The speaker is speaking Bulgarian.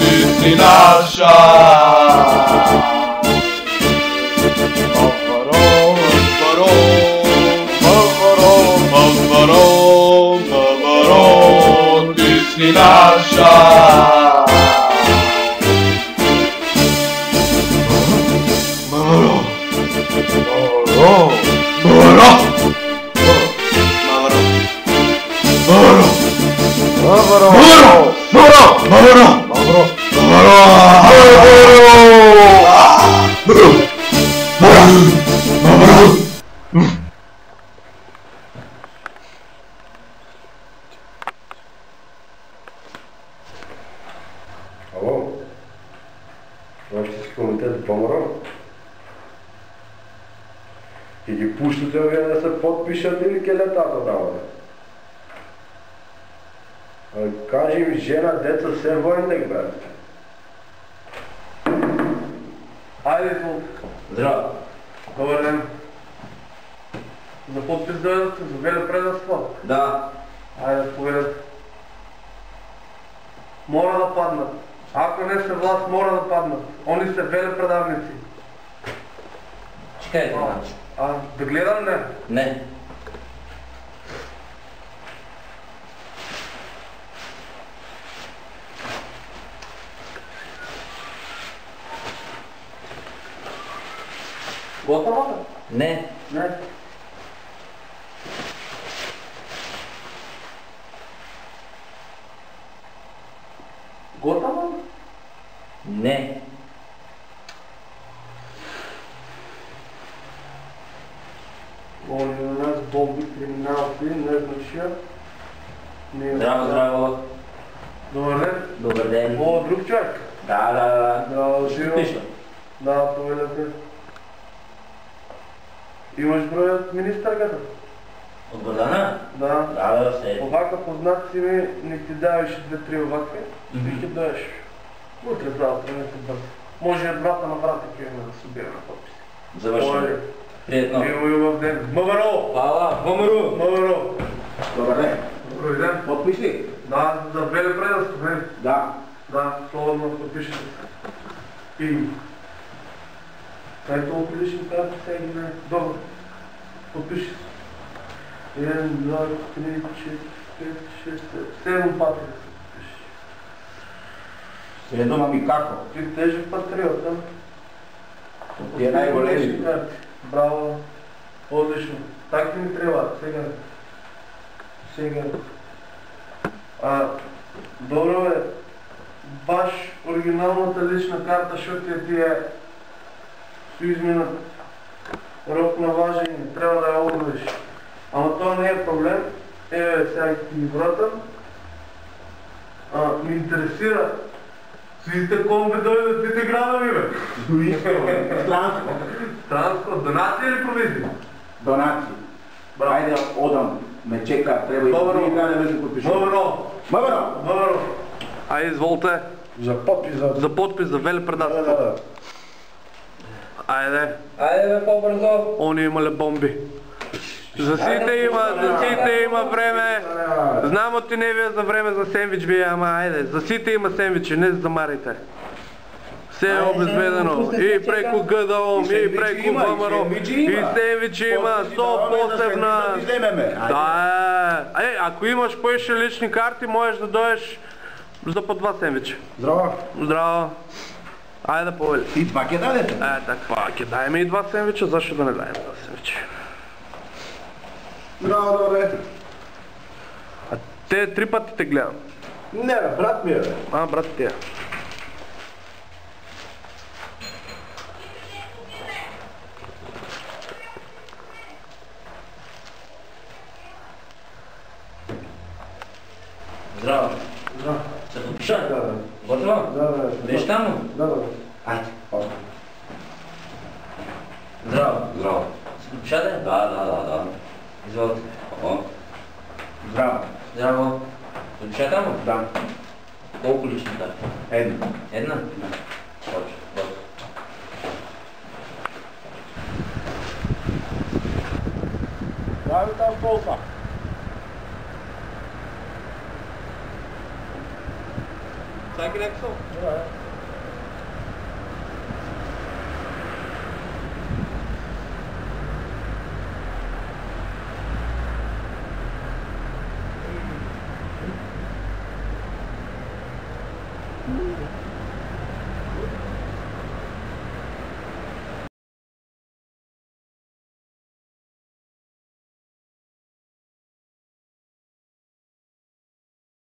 Ти си наша. Ти си наша. Ало? Това ще си коментете Помаро? И ги пущате вие да се подпишат или келетата давате? Кажи ми, жена, деца, все военник, бе. Айде, Здраво. добър ден. За подпис дойдат, за велепредавство. Да. Айде, поведат. Мора да паднат. Ако не са власт, мора да паднат. Они са велепредавници. Чекайте, значи. Да гледам, не? Не. Готова? Не. Не. Готова? Не. Они на нас бомби, криминалци, незначия. Здраво, здраво. Добър ден. Добър ден. О, друг човек. Да. Да, Ще живо. пиша. Да, поведете. Имаш броят министърката? От Гордана? Да. Да, все. Овака познат си ми, не ти даваш 2-3 оваки, и ти дадеш. Утре завтра не се бърза. Може брата на брата ки има да се бира на подписи. Завършим. Приятно. Мило в ден. Мъваро! Пала, Мъмру! Мъваро! Добър ден. Добър ден. Подпиш ли? Да, за велепредавство, не? Да. Да, свободно подпишете. И... Дай толкова лични карти сега ги не. Добре. Подпиши се. 1, 2, 3, 4, 5, 6, 7 пати да се подпишеш. Средома ми како? Ти тежък патриот, да? Ти е най-големи. Лични карти. Браво. Отлично. Так ми трябва. Сега. Добро е. Баш оригиналната лична карта, защото ти е с измина рок на важене, трябва да я обновиш. Ама това не е проблем. Сега ти ми вратам. Ми интересира. Свите комби дойдат трите градови, бе. Странско. Странско. Донация или провизия? Донации. Хайде, одам. Ме чека, трябва и Добро. да се подпиша. Добро. Мъвро! Айде, изволте. За подпис, За подпис, за велепредавство. Да. Айде. Айде бе, по-бързо. Они имали бомби. За сите има време. Знам от Тиневия за време за сендвич ви, ама айде. За сите има сендвичи, не замарайте. Все е обезведено. И преко ГДОМ, и преко ВМРО. И сендвичи има, со посебна. Да, ако имаш поише лични карти, можеш да дойдеш за по 2 сендвича. Здраво. Здраво. Айде да повели. И това ке дадете? Така, дай и 2 сендвича, защо да не даем 2 сендвича? Здраво, добре. Те 3 пъти те гледам. Не бе, брат ми е бе. Брат ти е. Здраво. Здраво. Се подпиша? Да. Готово? Да. Виж там? Да. Айде. Здраво. Здраво. Се подпиша да? Да. Изволите. Здраво. Здраво. Подпиша там? Да. Колко лични карти? Една. Една? Да. Точно. Pravi ta fofa. Sai que é que sou? Ja.